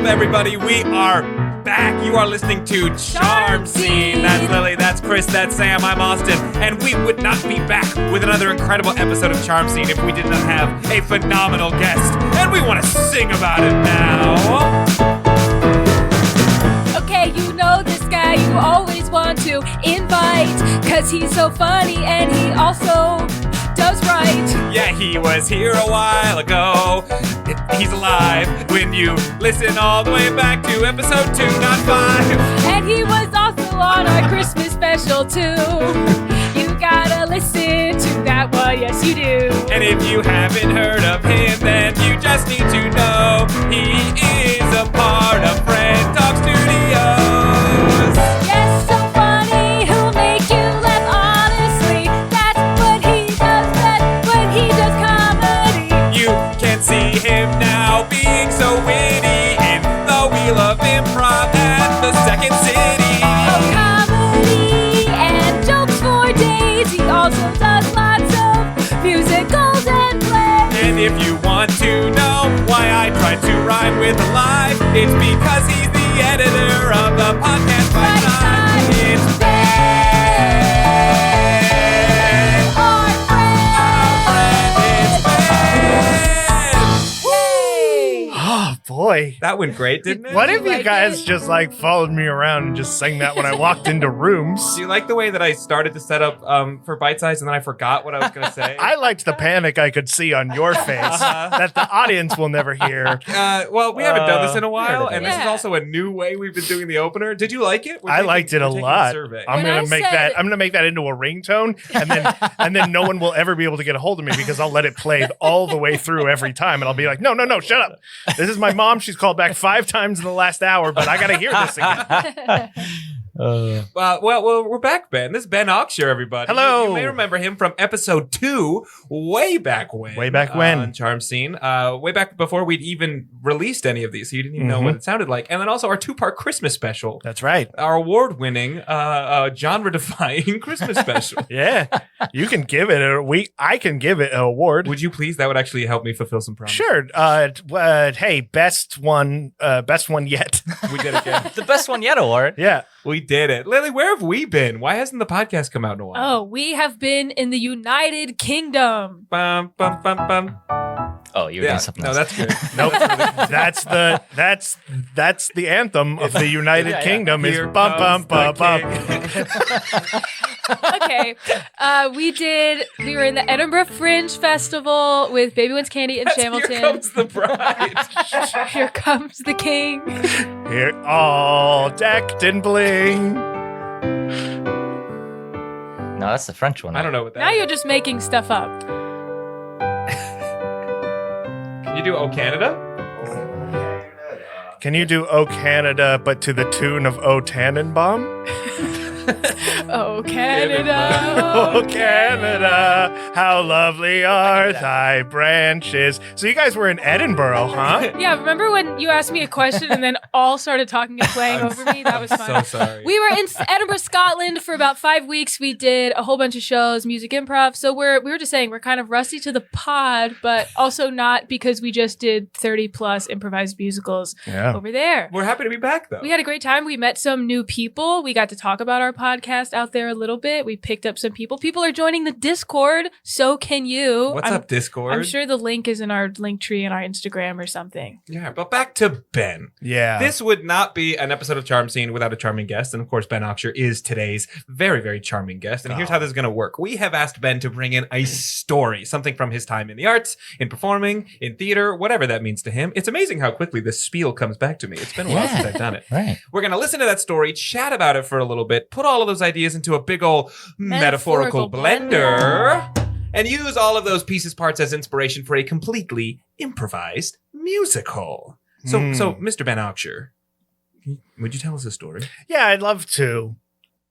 everybody? We are back. You are listening to Charm Scene. That's Lily, that's Chris, that's Sam, I'm Austin. And we would not be back with another incredible episode of Charm Scene if we did not have a phenomenal guest. And we want to sing about it now. Okay, you know this guy you always want to invite, cause he's so funny and he also does right. Yeah, he was here a while ago. He's alive when you listen all the way back to episode 2, not 5. And he was also on our Christmas special too. You gotta listen to that one, yes you do. And if you haven't heard of him, then you just need to know he is a part of Friend Talk Studios. Yes, so funny, he'll make you laugh honestly. That's what he does, that's what he does, comedy. You can see him now being so witty in the Wheel of Improv at the Second City. Oh, comedy and jokes for days. He also does lots of musicals and plays. And if you want to know why I tried to rhyme with alive, it's because he's the editor of the podcast Bite Size. It's Ben, Our friend. it's Ben. Yay! Oh, boy. That went great, didn't it? What if you like guys it? just like followed me around and just sang that when I walked into rooms? Do you like the way that I started to set up for Bite Size and then I forgot what I was going to say? I liked the panic I could see on your face that the audience will never hear. Well, we haven't done this in a while, and this is Yeah. also a new way we've been doing the opener. Did you like it? I liked it a lot. I'm When gonna I make said- that into a ringtone, and then no one will ever be able to get a hold of me because I'll let it play all the way through every time, and I'll be like, no, shut up. This is my mom. She's called back 5 times in the last hour, but I gotta hear this again. Well, we're back, Ben. This is Ben Auxier, everybody. Hello. You may remember him from episode 2, way back when. Way back when. On Charm Scene. Way back before we'd even released any of these, so you didn't even know what it sounded like. And then also our 2-part Christmas special. That's right. Our award-winning, genre-defying Christmas special. Yeah, you can give it I can give it an award. Would you please? That would actually help me fulfill some promises. Sure. Hey, best one yet. We did it again. The best one yet award. Yeah. We did it. Lily, where have we been? Why hasn't the podcast come out in a while? Oh, we have been in the United Kingdom. Bum, bum, bum, bum. Oh, you were doing something No, else. that's good. Nope. That's the anthem of the United Yeah. Kingdom is Here bum bum comes bum the bum. Okay, we were in the Edinburgh Fringe Festival with Baby One's Candy and That's Hamilton. Here comes the bride. Here comes the king. Here, all decked in bling. No, that's the French one. I don't know what that Now is. you're just making stuff up. Can you do Oh Canada? Can you do "O Canada" but to the tune of "O Tannenbaum"? Oh, Canada. Oh Canada, how lovely are thy branches. So you guys were in Edinburgh, huh? Yeah, remember when you asked me a question and then all started talking and playing over me? That was fun. So sorry. We were in Edinburgh, Scotland for about 5 weeks. We did a whole bunch of shows, music improv. So we were just saying we're kind of rusty to the pod, but also not because we just did 30 plus improvised musicals over there. We're happy to be back, though. We had a great time. We met some new people. We got to talk about our podcast out there a little bit. We picked up some people. People are joining the Discord. So can you. What's up, Discord? I'm sure the link is in our link tree in our Instagram or something. Yeah, but back to Ben. Yeah. This would not be an episode of Charm Scene without a charming guest. And of course, Ben Auxier is today's very, very charming guest. And here's how this is going to work. We have asked Ben to bring in a story, something from his time in the arts, in performing, in theater, whatever that means to him. It's amazing how quickly this spiel comes back to me. It's been a while since I've done it. Right. We're going to listen to that story, chat about it for a little bit, put all of those ideas into a big old metaphorical blender, and use all of those pieces, parts as inspiration for a completely improvised musical. So, Mr. Ben Auxier, would you tell us a story? Yeah, I'd love to.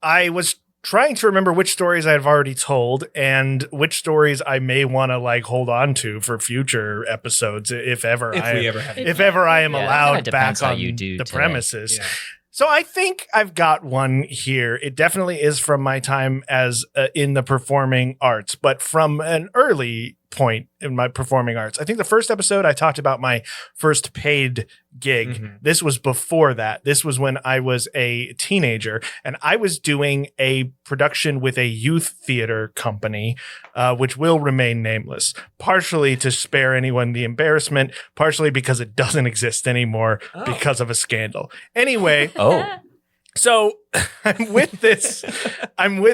I was trying to remember which stories I've already told and which stories I may want to like hold on to for future episodes, if ever I am Yeah, allowed it back depends how on you do the today. premises. Yeah. So I think I've got one here. It definitely is from my time as in the performing arts, but from an early point in my performing arts. I think the first episode I talked about my first paid gig. Mm-hmm. This was before that. This was when I was a teenager and I was doing a production with a youth theater company, which will remain nameless, partially to spare anyone the embarrassment, partially because it doesn't exist anymore because of a scandal. Anyway. So I'm with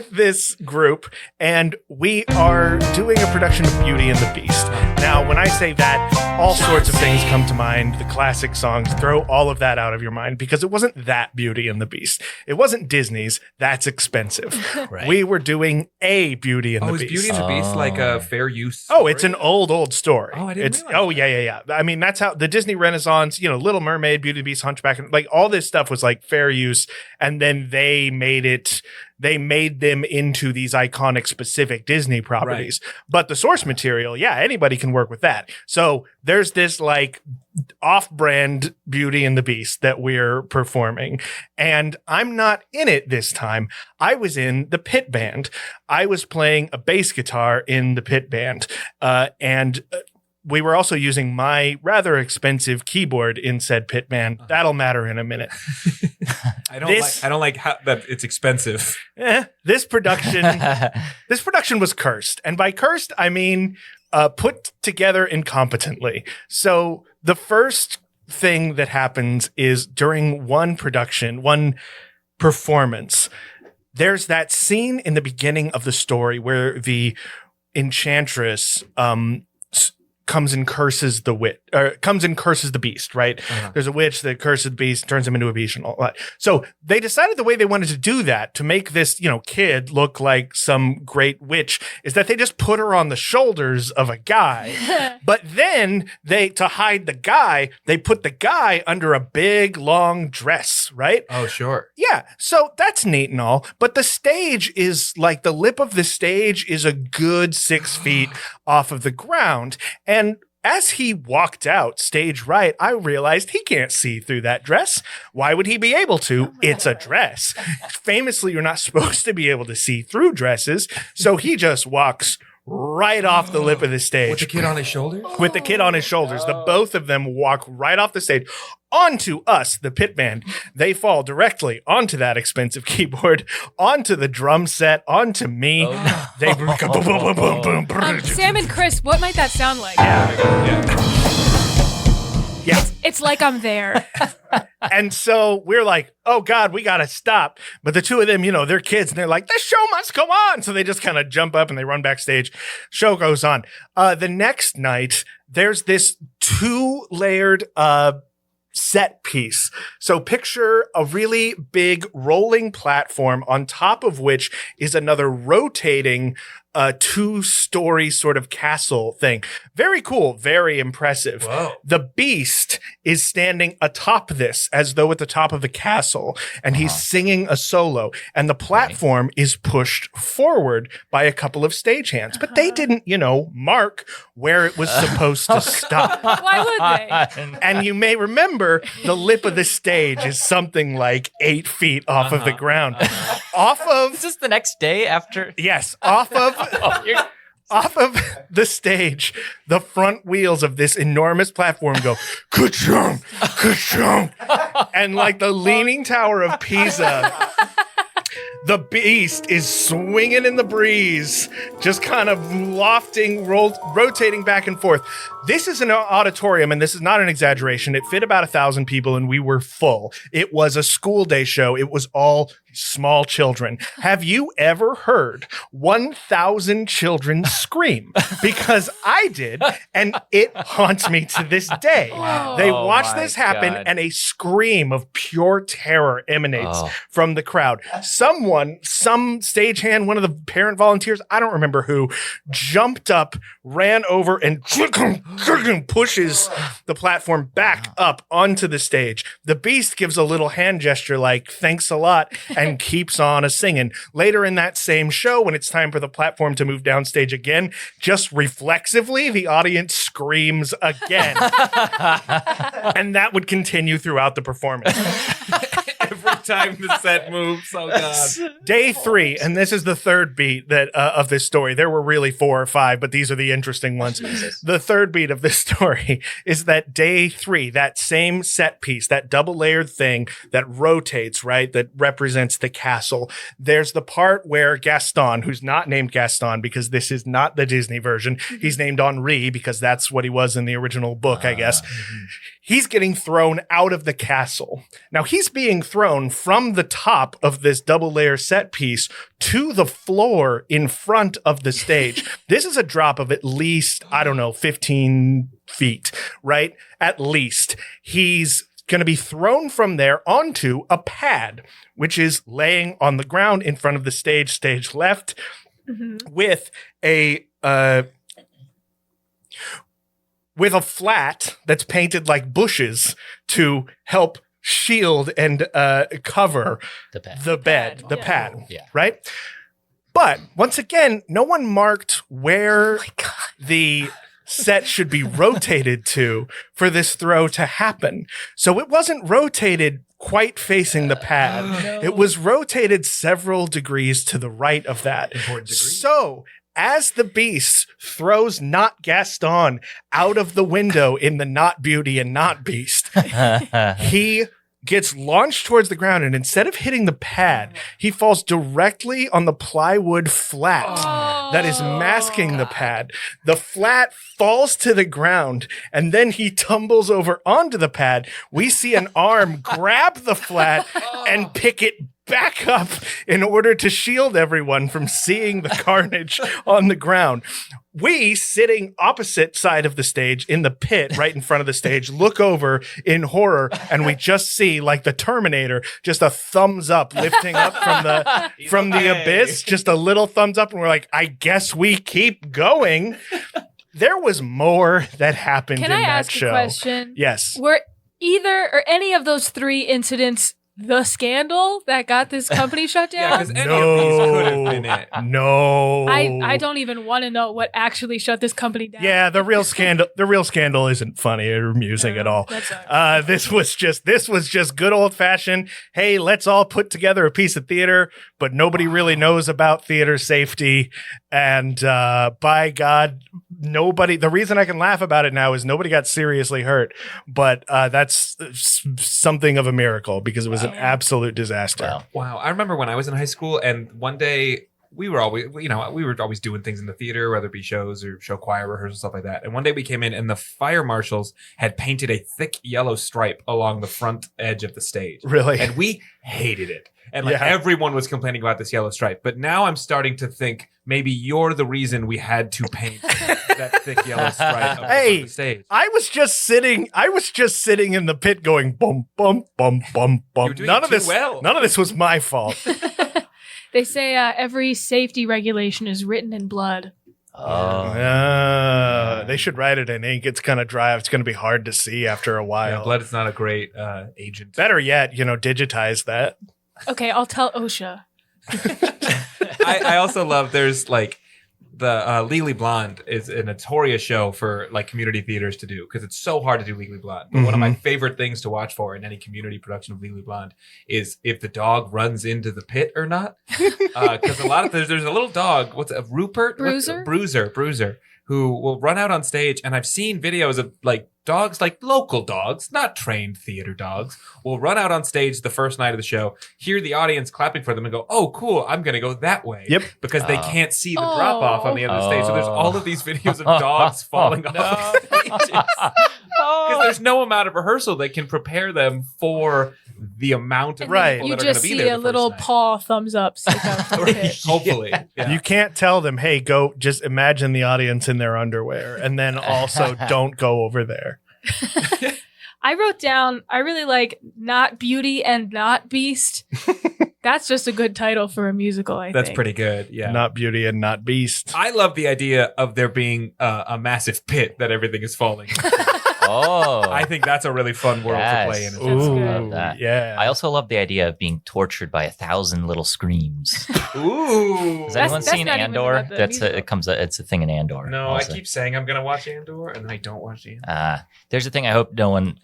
this group and we are doing a production of Beauty and the Beast. Now, when I say that, all sorts of things come to mind, the classic songs, throw all of that out of your mind because it wasn't that Beauty and the Beast. It wasn't Disney's. That's expensive. Right. We were doing a Beauty and the is Beast. Beauty and the Beast like a fair use Oh, it's an old story. Oh, I didn't realize Oh, yeah. I mean, that's how the Disney Renaissance, Little Mermaid, Beauty and the Beast, Hunchback, and like all this stuff was like fair use. And then they made them into these iconic specific Disney properties. Right. But the source material, anybody can work with that. So there's this like off-brand Beauty and the Beast that we're performing. And I'm not in it this time. I was in the pit band. I was playing a bass guitar in the pit band. And we were also using my rather expensive keyboard in said pit band. That'll matter in a minute. I don't like how that it's expensive. This production was cursed. And by cursed, I mean put together incompetently. So the first thing that happens is during one performance, there's that scene in the beginning of the story where the enchantress comes and curses the beast, right? Uh-huh. There's a witch that curses the beast, turns him into a beast and all that. So they decided the way they wanted to do that to make this, kid look like some great witch is that they just put her on the shoulders of a guy. But then to hide the guy, they put the guy under a big long dress, right? Oh, sure. Yeah. So that's neat and all. But the stage is like the lip of the stage is a good 6 feet off of the ground. And as he walked out stage right, I realized he can't see through that dress. Why would he be able to? It's a dress. Famously, you're not supposed to be able to see through dresses. So he just walks right off the lip of the stage. With the kid on his shoulders? With the kid on his shoulders. The both of them walk right off the stage onto us, the pit band. They fall directly onto that expensive keyboard, onto the drum set, onto me. They boom, boom, boom, boom. Sam and Chris, what might that sound like? Yeah. It's like I'm there. And so we're like, oh God, we got to stop. But the two of them, they're kids and they're like, the show must go on. So they just kind of jump up and they run backstage. Show goes on. The next night, there's this 2-layered, set piece. So picture a really big rolling platform on top of which is another rotating 2-story sort of castle thing. Very cool, very impressive. Whoa. The beast is standing atop this as though at the top of the castle, and he's singing a solo, and the platform is pushed forward by a couple of stagehands. But they didn't, mark where it was supposed to stop. Why would they? And you may remember the lip of the stage is something like 8 feet off of the ground. Off of... Is this the next day after? Yes, off of... Off of the stage, the front wheels of this enormous platform go, ka-chunk, ka-chunk. And like the Leaning Tower of Pisa, the beast is swinging in the breeze, just kind of lofting, rotating back and forth. This is an auditorium, and this is not an exaggeration. It fit about 1,000 people, and we were full. It was a school day show. It was all small children. Have you ever heard 1,000 children scream? Because I did, and it haunts me to this day. Oh. They watch this my happen, God. and a scream of pure terror emanates from the crowd. Some stagehand, one of the parent volunteers, I don't remember who, jumped up, ran over, and pushes the platform back up onto the stage. The beast gives a little hand gesture like, thanks a lot, and keeps on a-singing. Later in that same show, when it's time for the platform to move downstage again, just reflexively, the audience screams again. And that would continue throughout the performance. Every time the set moves. Oh God. Day 3, and this is the third beat that of this story. There were really 4 or 5, but these are the interesting ones. The third beat of this story is that day 3, that same set piece, that double layered thing that rotates, right? That represents the castle. There's the part where Gaston, who's not named Gaston because this is not the Disney version, he's named Henri because that's what he was in the original book, I guess. He's getting thrown out of the castle. Now he's being thrown from the top of this double layer set piece to the floor in front of the stage. This is a drop of at least, 15 feet, right? At least. He's going to be thrown from there onto a pad, which is laying on the ground in front of the stage left, with a flat that's painted like bushes to help shield and cover the pad, Yeah. right? But once again, no one marked where the set should be rotated to for this throw to happen. So it wasn't rotated quite facing the pad. It was rotated several degrees to the right of that. Important degree. So as the beast throws not Gaston out of the window in the Not Beauty and Not Beast, he gets launched towards the ground, and instead of hitting the pad, he falls directly on the plywood flat that is masking the pad. The flat falls to the ground, and then he tumbles over onto the pad. We see an arm grab the flat and pick it back up in order to shield everyone from seeing the carnage on the ground. We, sitting opposite side of the stage in the pit right in front of the stage, look over in horror, and we just see, like the Terminator, just a thumbs up lifting up from the abyss, just a little thumbs up, and we're like, I guess we keep going. There was more that happened in that show. Can I ask a question? Yes. Were either or any of those 3 incidents the scandal that got this company shut Yeah, down? because any of these could have been it. No. I don't even want to know what actually shut this company down. Yeah, the real scandal isn't funny or amusing at all. That sucks. This was just good old fashioned. Hey, let's all put together a piece of theater, but nobody really knows about theater safety. And by God, nobody. The reason I can laugh about it now is nobody got seriously hurt, but that's something of a miracle because it was an absolute disaster. Wow. I remember when I was in high school, and one day we were always doing things in the theater, whether it be shows or show choir rehearsals, stuff like that. And one day we came in, and the fire marshals had painted a thick yellow stripe along the front edge of the stage. Really? And we hated it. And everyone was complaining about this yellow stripe. But now I'm starting to think maybe you're the reason we had to paint that thick yellow stripe up the stage. I was just sitting in the pit going bum bum bum bum bum. None of this was my fault. They say every safety regulation is written in blood. They should write it in ink. It's kind of dry. It's going to be hard to see after a while. Yeah, blood is not a great agent. Better yet, digitize that. Okay, I'll tell OSHA. I also love there's like the Legally Blonde is a notorious show for like community theaters to do because it's so hard to do Legally Blonde. But one of my favorite things to watch for in any community production of Legally Blonde is if the dog runs into the pit or not. Because a lot of there's a little dog. What's it? Rupert? Bruiser. Who will run out on stage, and I've seen videos of like dogs, like local dogs, not trained theater dogs, will run out on stage the first night of the show, hear the audience clapping for them, and go, "Oh, cool! I'm gonna go that way." Yep, because they can't see the drop off on the other stage. So there's all of these videos of dogs falling off stages because there's no amount of rehearsal that can prepare them for the amount of people that are going to be there. You just see a little paw thumbs up stick out from the pit. Hopefully. Yeah. You can't tell them, hey, go just imagine the audience in their underwear and then also don't go over there. I wrote down, I really like Not Beauty and Not Beast. That's just a good title for a musical, I think. That's pretty good, yeah. Not Beauty and Not Beast. I love the idea of there being a massive pit that everything is falling. Oh, I think that's a really fun world to play in. Yes. That's good. Ooh, Love that. yeah. I also love the idea of being tortured by 1,000 little screams. Ooh. Has That's- anyone that's seen not even Andor? about the musical. It's a thing in Andor. No, also. I keep saying I'm going to watch Andor, and I don't watch Andor. There's a thing I hope no one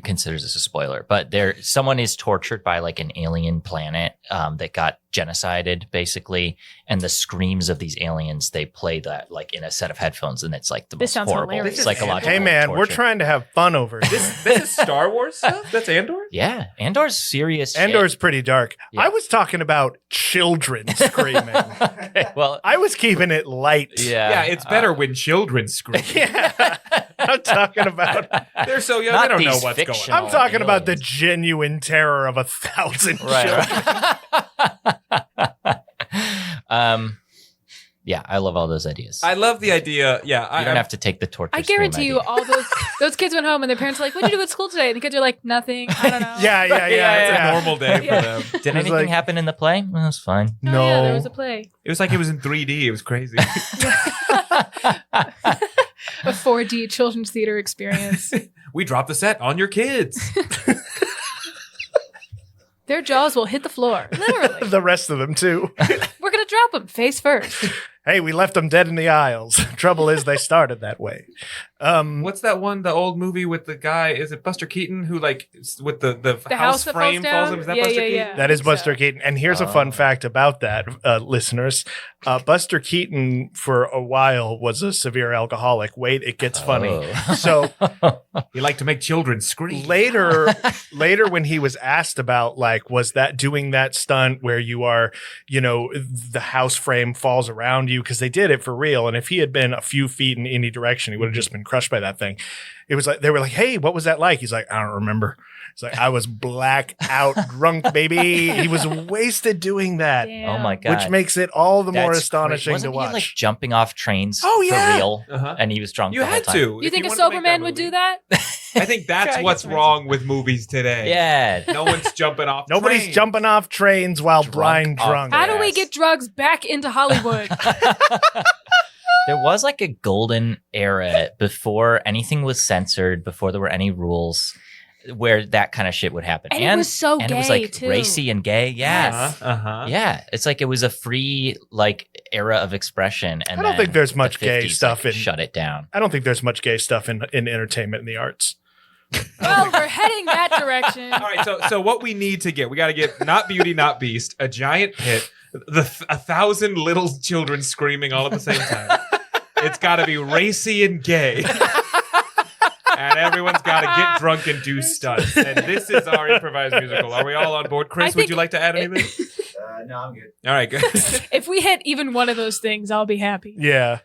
considers this a spoiler, but someone is tortured by like an alien planet that got genocided basically, and the screams of these aliens, they play that like in a set of headphones, and it's like the This most sounds horrible hilarious. psychological Hey, man, we're torture. trying to have fun over here. This is Star Wars stuff? That's Andor? Yeah, Andor's serious shit. Andor's pretty dark. Yeah. I was talking about children screaming. Okay, well, I was keeping it light. Yeah, it's better when children scream. Yeah. I'm talking about. They're so young, Not they don't know these what's going fictional- on. I'm talking about the aliens. genuine terror of 1,000 children. Right. Yeah, I love all those ideas. I love the idea. Yeah, you don't have to take the torture. I scream guarantee you, idea. all those kids went home and their parents were like, "What did you do at school today?" And the kids are like, "Nothing. I don't know." Yeah, It's a normal day Yeah. for them. Did was anything like- happen in the play? Well, that's fine. Oh, No. yeah, there was a play, It was like it was in 3D. It was crazy. a 4D children's theater experience. We dropped the set on your kids. Their jaws will hit the floor, literally. The rest of them, too. We're gonna drop them face first. Hey, we left them dead in the aisles. Trouble is, they started that way. What's that one? The old movie with the guy? Is it Buster Keaton who with the house that frame falls falls down? in? Is that Yeah, Buster yeah, Keaton? yeah. That is think so. Buster Keaton. And here's a fun fact about that, listeners. Buster Keaton, for a while, was a severe alcoholic. Wait, it gets funny. Oh. So He liked to make children scream. later when he was asked about, like, was that doing that stunt where you are, the house frame falls around you, because they did it for real. And if he had been a few feet in any direction, he would have just been crushed by that thing. It was like, they were like, "Hey, what was that like?" He's like, "I don't remember." It's like, "I was black out drunk, baby." He was wasted doing that, Damn. Oh my god! which makes it all the more That's astonishing crazy. to Wasn't watch. he like jumping off trains Oh, yeah. for real? Uh-huh. And he was drunk. You the whole had time. to. You if think a wanted to make sober that man would movie. do that? I think that's Try what's against wrong with movies today. Yeah. No one's jumping off. Nobody's trains. jumping off trains while blind off drunk. How do we Yes. get drugs back into Hollywood? There was like a golden era before anything was censored, before there were any rules, where that kind of shit would happen. And it was so and it was gay, like too. racy and gay. Yeah. Yes. Uh-huh. Yeah. It's like it was a free like era of expression. And I don't then think there's the much gay 50s, stuff like, in- shut it down. I don't think there's much gay stuff in entertainment and the arts. Well, we're heading that direction. All right, so what we need to get, we got to get not Beauty, not Beast, a giant pit, 1,000 little children screaming all at the same time. It's got to be racy and gay. And everyone's got to get drunk and do stunts. And this is our improvised musical. Are we all on board? Chris, I would think you like to add anything? No, I'm good. All right, good. If we hit even one of those things, I'll be happy. Yeah.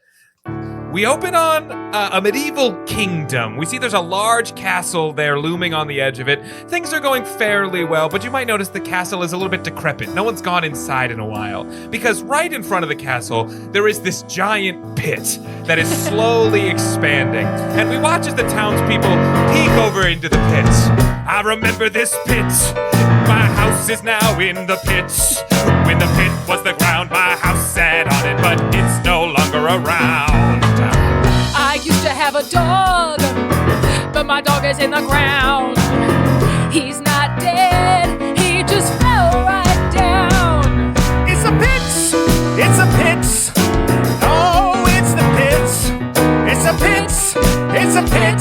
We open on a medieval kingdom. We see there's a large castle there looming on the edge of it. Things are going fairly well, but you might notice the castle is a little bit decrepit. No one's gone inside in a while. Because right in front of the castle, there is this giant pit that is slowly expanding. And we watch as the townspeople peek over into the pit. I remember this pit. My house is now in the pit. When the pit was the ground, my house sat on it, but it's no longer around. I used to have a dog, but my dog is in the ground. He's not dead, he just fell right down. It's a pit. It's a pit. Oh, it's the pit. It's a pit. It's a pit.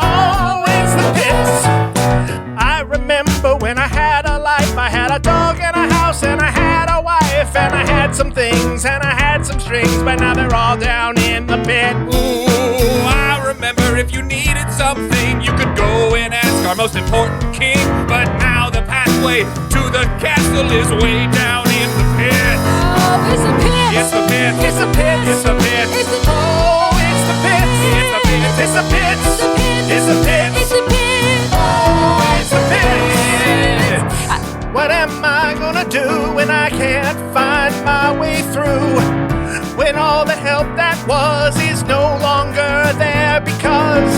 Oh, it's the pit. I remember when I had a life. I had a dog and a house and I had a wife and I had some things and I had some strings, but now they're all down in the pit. Ooh, I remember if you needed something, you could go and ask our most important king. But now the pathway to the castle is way down in the pit. Oh, it's a pit. It's the pit. It's a pit. It's the pit. It's the Oh, it's the pit. It's the pit. It's a pit. It's the pit. It's a pit. It's the pit. Oh, it's the pit. What am I gonna do when I can't find my way through? When all the help that was is no longer there, because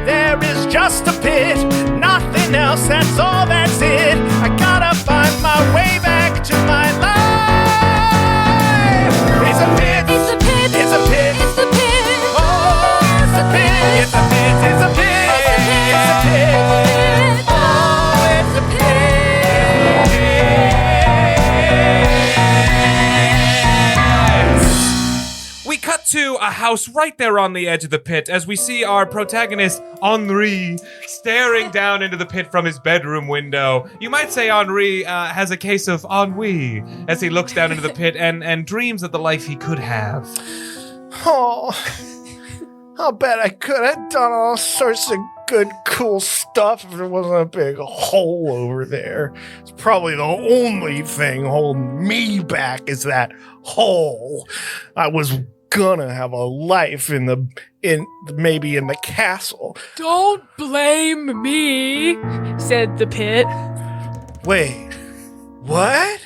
there is just a pit, nothing else, that's all that's it. I gotta find my way back to my life. to a house right there on the edge of the pit as we see our protagonist, Henri, staring down into the pit from his bedroom window. You might say Henri has a case of ennui as he looks down into the pit and dreams of the life he could have. Oh, I'll bet I could have done all sorts of good, cool stuff if there wasn't a big hole over there. It's probably the only thing holding me back is that hole. I was gonna have a life in maybe in the castle. Don't blame me, said the pit. Wait, what?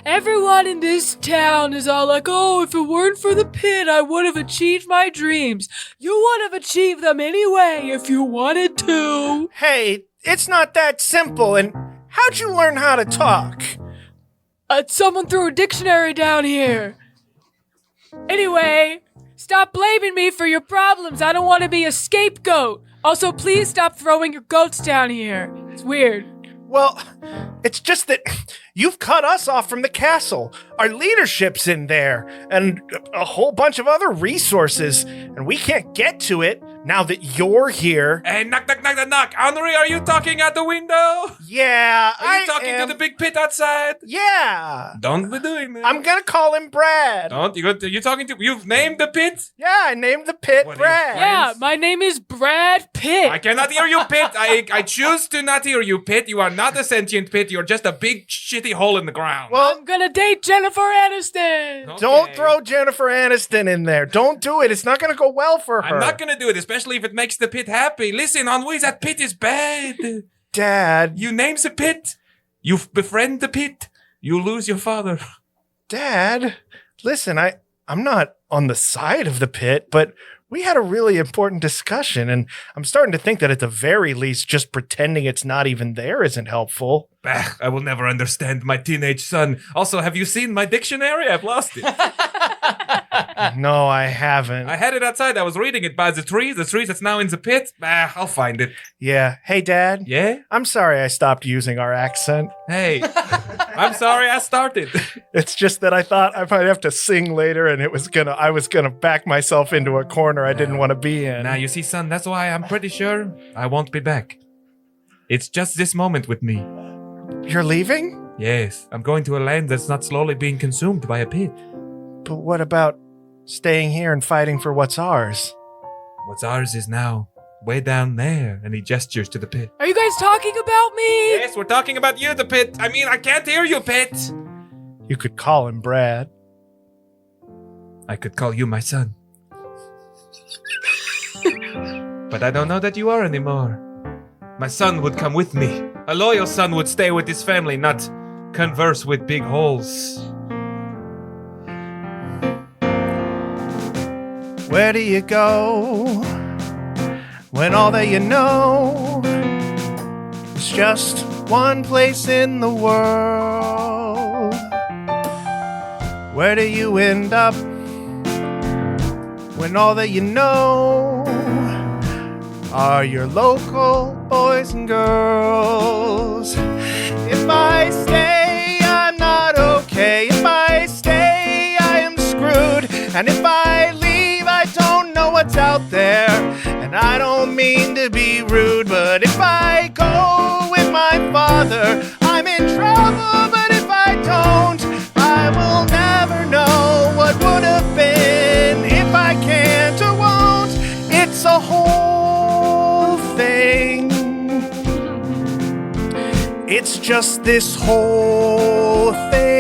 Everyone in this town is all like, oh, if it weren't for the pit, I would have achieved my dreams. You would have achieved them anyway if you wanted to. Hey, it's not that simple, and how'd you learn how to talk? Someone threw a dictionary down here. Anyway, stop blaming me for your problems. I don't want to be a scapegoat. Also, please stop throwing your goats down here. It's weird. Well, it's just that you've cut us off from the castle. Our leadership's in there, and a whole bunch of other resources, and we can't get to it now that you're here. Hey, knock, knock, knock, knock, knock. Henri, are you talking at the window? Yeah, Are you talking to the big pit outside? Yeah. Don't be doing that. I'm gonna call him Brad. Don't. You talking to... You've named the pit? Yeah, I named the pit What Brad. Yeah, my name is Brad Pitt. I cannot hear you, Pit. I choose to not hear you, Pit. You are not a sentient Pit. You're just a big shitty hole in the ground. Well, I'm gonna date Jennifer Aniston. Okay. don't throw Jennifer Aniston in there. Don't do it. It's not gonna go well for her. I'm not gonna do it, especially if it makes the pit happy. Listen, Henri, that pit is bad. Dad. You name the pit. You befriend the pit. You lose your father. Dad, listen, I'm not on the side of the pit, but we had a really important discussion, and I'm starting to think that at the very least, just pretending it's not even there isn't helpful. Bah, I will never understand my teenage son. Also, have you seen my dictionary? I've lost it. No, I haven't. I had it outside. I was reading it by the tree that's now in the pit. Bah, I'll find it. Yeah. Hey, Dad. Yeah? I'm sorry I stopped using our accent. Hey, I'm sorry I started. It's just that I thought I might have to sing later, and I was gonna back myself into a corner I didn't want to be in. Now, you see, son, that's why I'm pretty sure I won't be back. It's just this moment with me. You're leaving? Yes, I'm going to a land that's not slowly being consumed by a pit. But what about staying here and fighting for what's ours? What's ours is now way down there, and he gestures to the pit. Are you guys talking about me? Yes, we're talking about you, the pit. I mean, I can't hear you, pit. You could call him Brad. I could call you my son. But I don't know that you are anymore. My son would come with me. A loyal son would stay with his family, not converse with big holes. Where do you go when all that you know is just one place in the world? Where do you end up when all that you know are your local boys and girls? If I stay, I'm not okay. If I stay, I am screwed. And if I leave, I don't know what's out there. And I don't mean to be rude, but if I go with my father, I'm in trouble. But if I don't, I will never know what would have been if I can't or won't. It's a whole thing. It's just this whole thing.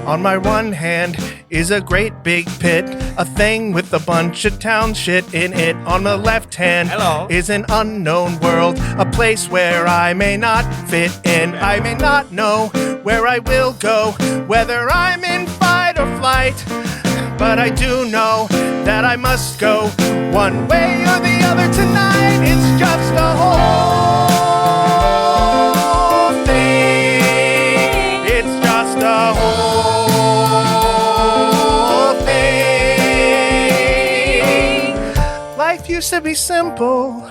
On my one hand is a great big pit, a thing with a bunch of town shit in it. On the left hand is an unknown world, a place where I may not fit in. I may not know where I will go, whether I'm in fight or flight. But I do know that I must go one way or the other tonight. It's just a whole thing. It's just a whole thing. Life used to be simple.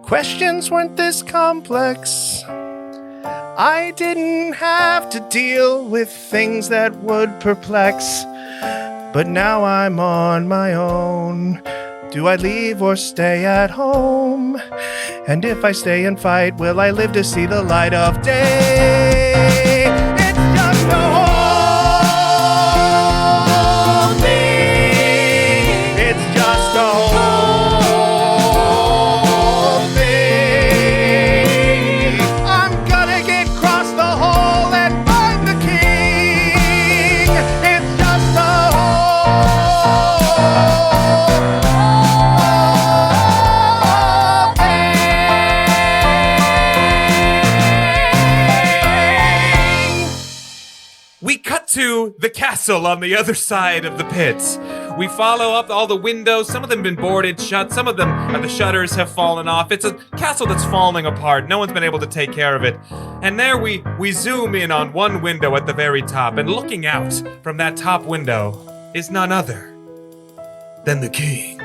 Questions weren't this complex. I didn't have to deal with things that would perplex, but now I'm on my own. Do I leave or stay at home? And if I stay and fight, will I live to see the light of day? It's just a whole thing. It's just a whole thing. I'm gonna get across the hole and find the king. It's just a We cut to the castle on the other side of the pits. We follow up all the windows. Some of them have been boarded shut. Some of them, the shutters have fallen off. It's a castle that's falling apart. No one's been able to take care of it. And there we zoom in on one window at the very top. And looking out from that top window is none other than the king.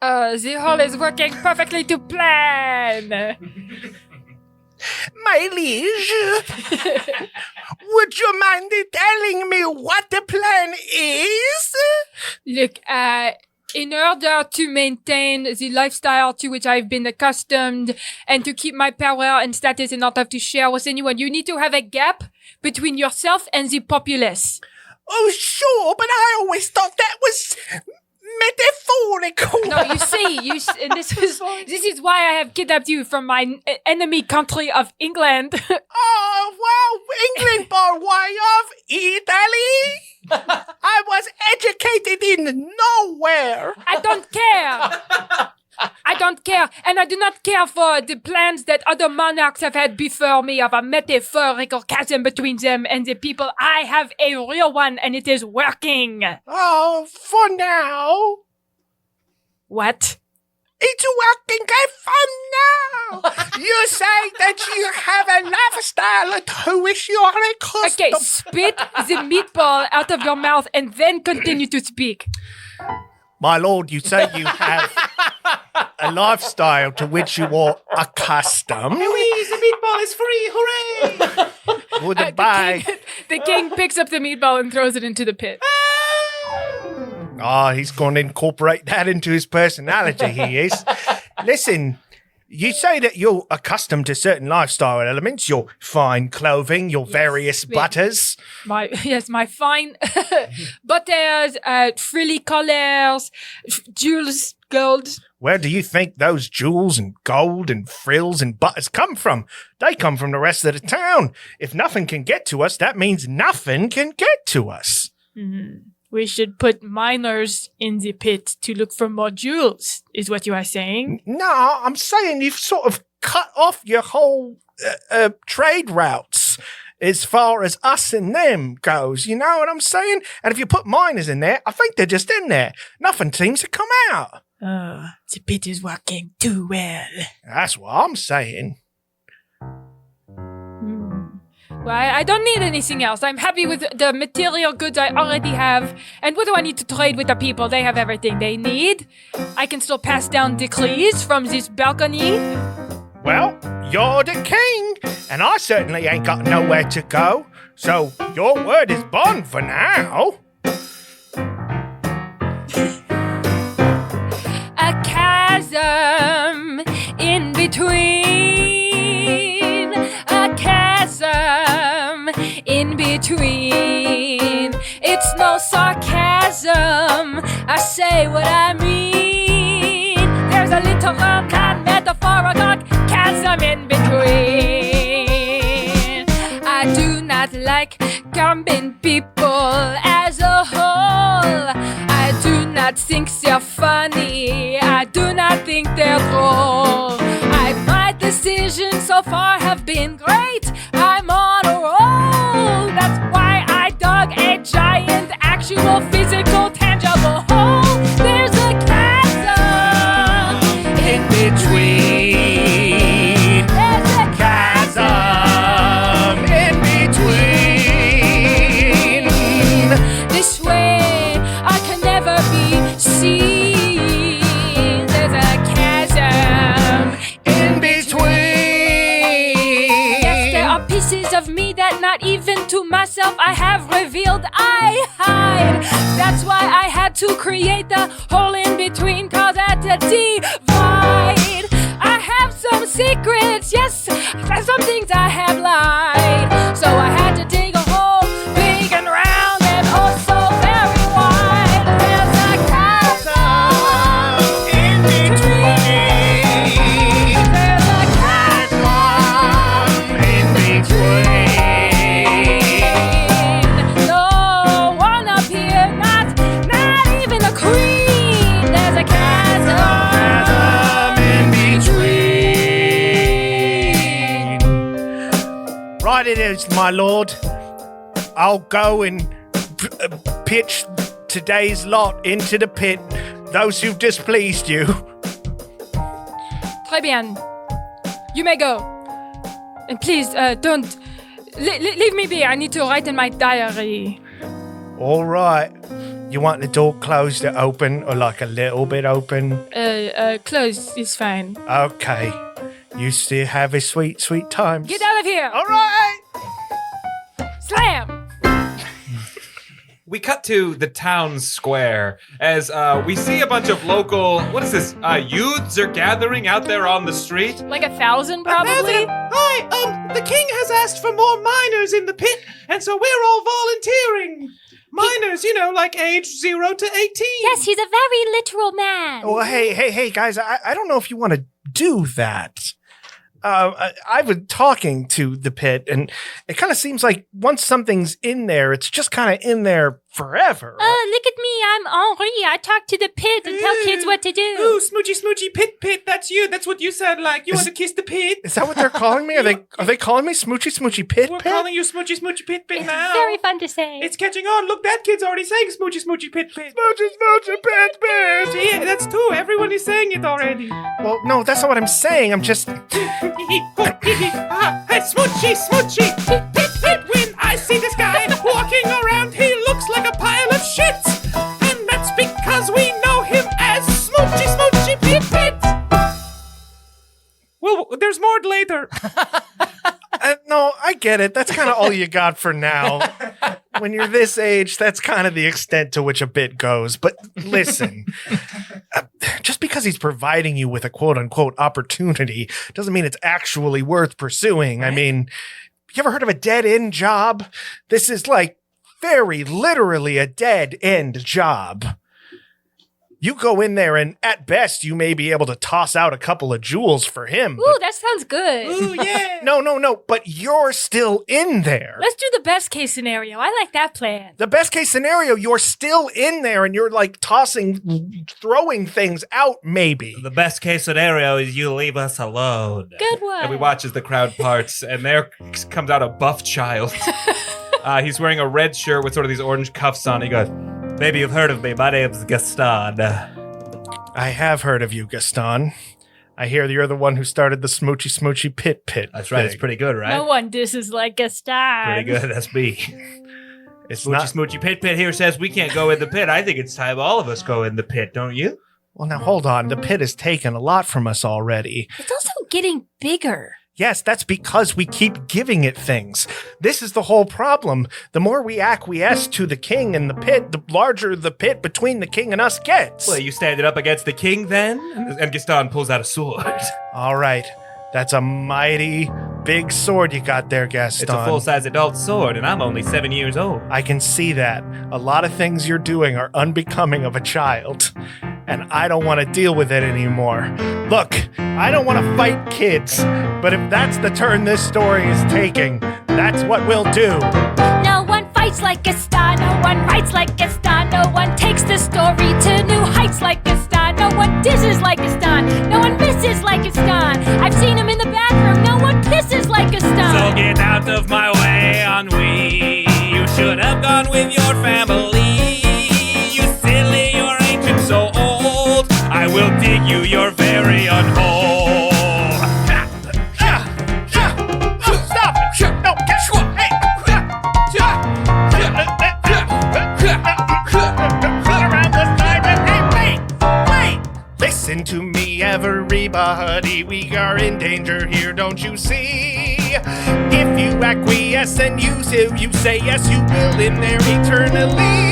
The whole is working perfectly to plan. My liege, would you mind telling me what the plan is? Look, in order to maintain the lifestyle to which I've been accustomed and to keep my power and status and not have to share with anyone, you need to have a gap between yourself and the populace. Oh, sure, but I always thought that was metaphorical. No, you see, and this is why I have kidnapped you from my enemy country of England. Oh, well, England by way of Italy? I was educated in nowhere. I don't care. I don't care, and I do not care for the plans that other monarchs have had before me of a metaphorical chasm between them and the people. I have a real one, and it is working. Oh, for now. What? It's working for now. You say that you have a lifestyle to which you are accustomed. Okay, spit the meatball out of your mouth and then continue to speak. My lord, you say you have a lifestyle to which you are accustomed. Louise, the meatball is free! Hooray! Goodbye. The king picks up the meatball and throws it into the pit. Oh, he's going to incorporate that into his personality, he is. Listen, you say that you're accustomed to certain lifestyle elements, your fine clothing, your various butters. My fine butters, frilly collars, jewels, gold. Where do you think those jewels and gold and frills and butters come from? They come from the rest of the town. If nothing can get to us, that means nothing can get to us. Mm-hmm. We should put miners in the pit to look for more jewels, is what you are saying? No, I'm saying you've sort of cut off your whole trade routes as far as us and them goes. You know what I'm saying? And if you put miners in there, I think they're just in there. Nothing seems to come out. Oh, the pit is working too well. That's what I'm saying. Well, I don't need anything else. I'm happy with the material goods I already have. And what do I need to trade with the people? They have everything they need. I can still pass down decrees from this balcony. Well, you're the king, and I certainly ain't got nowhere to go. So your word is bond for now. A chasm in between. A chasm in between. It's no sarcasm. I say what I mean. There's a literal and metaphorical chasm in between. I do not like common people as a whole. I do not think they're funny. I do not think they're droll. My decisions so far have been great. I'm on a roll. That's why I dug a giant, actual, physical, tangible hole. There's a chasm in between. There's a chasm in between. This way I can never be seen. There's a chasm in between. Yes, not even to myself I have revealed I hide. That's why I had to create the hole in between, cause at the divide I have some secrets, yes, some things I have lied. So I had to dig a hole big and round and also very wide. There's a chasm in between. There's a chasm in between. No one up here, not even a queen. There's a chasm in between. Right it is, my lord. I'll go and pitch today's lot into the pit, those who've displeased you. Très bien. You may go. And please, don't... leave me be. I need to write in my diary. All right. You want the door closed or open, or like a little bit open? Close is fine. Okay. You still have a sweet, sweet time. Get out of here! All right. Slam! We cut to the town square as we see a bunch of local, what is this, youths are gathering out there on the street. Like 1,000 probably? Hi, the king has asked for more miners in the pit, and so we're all volunteering. Miners, like age 0 to 18. Yes, he's a very literal man. Well, hey, guys, I don't know if you want to do that. I've been talking to the pit, and it kind of seems like once something's in there, it's just kind of in there forever. Look at me, I'm Henri. I talk to the pit and tell kids what to do. Ooh, smoochy, pit, that's you. That's what you sound like. You want to kiss the pit? Is that what they're calling me? Are they calling me smoochy, pit? We're calling you smoochy, pit now. Very fun to say. It's catching on. Look, that kid's already saying smoochy, pit. Smoochy, pit. Yeah, that's two. Everyone is saying it already. Well, no, that's not what I'm saying. I'm just... Hey, smoochy, pit. When I see this guy walking around, he looks like a pile of shit. And that's because we know him as smoochy, pit. Well, there's more later. No, I get it. That's kind of all you got for now. When you're this age, that's kind of the extent to which a bit goes. But listen, just because he's providing you with a quote-unquote opportunity doesn't mean it's actually worth pursuing. I mean, you ever heard of a dead-end job? This is like very literally a dead-end job. You go in there and at best you may be able to toss out a couple of jewels for him. Ooh, that sounds good. Ooh, yeah. No, but you're still in there. Let's do the best case scenario. I like that plan. The best case scenario, you're still in there and you're like throwing things out maybe. The best case scenario is you leave us alone. Good one. And we watch as the crowd parts, and there comes out a buff child. He's wearing a red shirt with sort of these orange cuffs on. He goes, maybe you've heard of me. My name's Gaston. I have heard of you, Gaston. I hear you're the one who started the smoochy pit. That's right. It's pretty good, right? No one disses like Gaston. Pretty good. That's me. It's Smoochy pit here says we can't go in the pit. I think it's time all of us go in the pit, don't you? Well, now hold on. The pit has taken a lot from us already. It's also getting bigger. Yes, that's because we keep giving it things. This is the whole problem. The more we acquiesce to the king and the pit, the larger the pit between the king and us gets. Well, you stand it up against the king then? And Gaston pulls out a sword. All right. That's a mighty big sword you got there, Gaston. It's a full-size adult sword, and I'm only 7 years old. I can see that. A lot of things you're doing are unbecoming of a child. And I don't want to deal with it anymore. Look, I don't want to fight kids, but if that's the turn this story is taking, that's what we'll do. No one fights like Gaston. No one writes like Gaston. No one takes the story to new heights like Gaston. No one disses like Gaston. No one misses like Gaston. I've seen him in the bathroom. No one pisses like Gaston. So get out of my way, ennui. You should have gone with your family. You silly, you're ancient, so old. I will dig you your very own hole. Stop it! No, hey! Around this time and hey, wait! Listen to me, everybody. We are in danger here, don't you see? If you acquiesce and you say yes, you will in there eternally.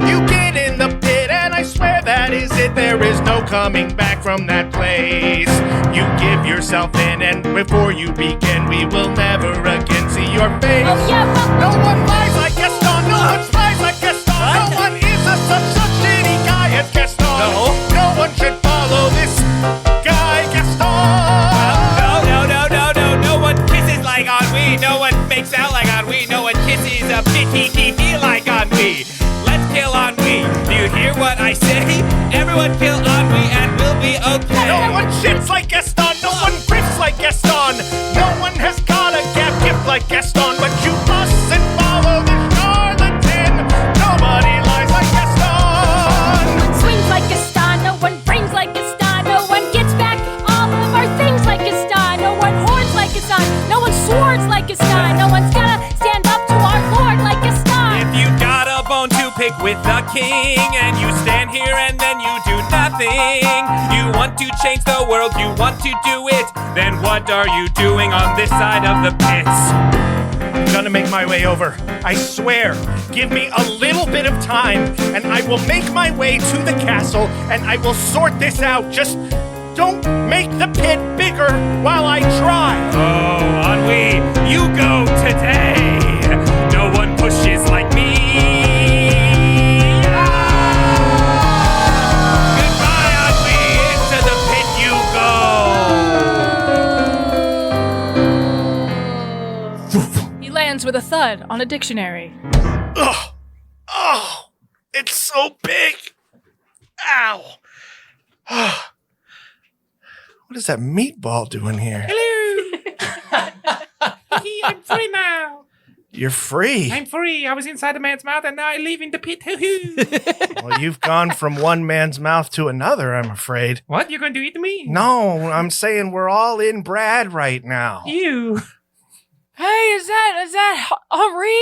You get in the pit and I swear that is it. There is no coming back from that place. You give yourself in and before you begin, we will never again see your face. Oh yeah, but No one lies like Gaston, no one spies like Gaston. No one is such a shitty guy as Gaston. No one should follow this guy, Gaston. No one kisses like ennui. No one makes out like ennui. No one kisses a pity like ennui. Let's kill ennui. Do you hear what I say? Everyone kill ennui and we'll be okay. No one shits like Gaston. No one grifts like Gaston. No one has got a gift like Gaston. But you mustn't follow the charlatan. Nobody lies like Gaston. no one swings like Gaston, no one brains like Gaston, no one gets back all of our things like Gaston, no one hoards like Gaston, no one swords like Gaston, no one's gonna stand up to our lord like Gaston. If you got a bone to pick with the king and you stand here and then you do nothing, you want to change the world, you want to do it, then what are you doing on this side of the pits? I'm gonna make my way over. I swear. Give me a little bit of time, and I will make my way to the castle, and I will sort this out. Just don't make the pit bigger while I try. Oh, Ennui, you go today. No one pushes like me. Goodbye, Ennui. Into the pit you go. He lands with a thud on a dictionary. Ugh. Oh, it's so big. Ow. What is that meatball doing here? Hello. I'm free now. You're free. I'm free. I was inside a man's mouth and now I live in the pit. Well, you've gone from one man's mouth to another, I'm afraid. What? You're going to eat me? No, I'm saying we're all in Brad right now. You. Hey, is that Henri?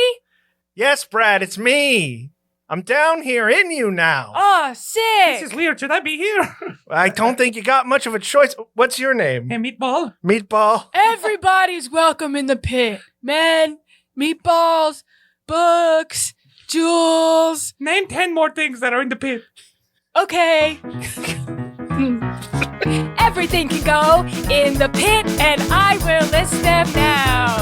Yes, Brad, it's me. I'm down here in you now. Oh, sick. This is weird. Should I be here? I don't think you got much of a choice. What's your name? Hey, meatball. Meatball? Everybody's welcome in the pit. Men, meatballs, books, jewels. Name 10 more things that are in the pit. Okay. Everything can go in the pit, and I will list them now.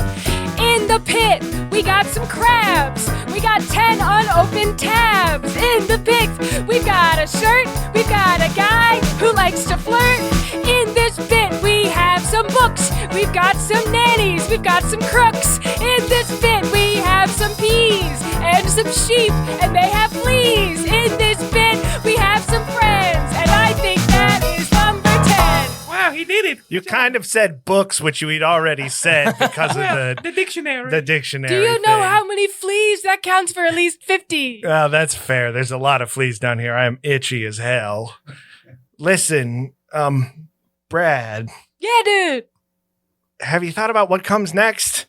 In the pit, we got some crabs. We got 10 unopened tabs. In the pit, we've got a shirt. We've got a guy who likes to flirt. In this pit, we have some books. We've got some nannies. We've got some crooks. In this pit, we have some peas and some sheep, and they have fleas. In this pit, we have some friends, and I think that is number 10. Wow, he did it. You kind of said books, which you'd already said because of The dictionary. the dictionary. Do you know thing. how many fleas? That counts for at least 50. Well, that's fair. There's a lot of fleas down here. I am itchy as hell. Listen, Brad, Yeah, dude. have you thought about what comes next?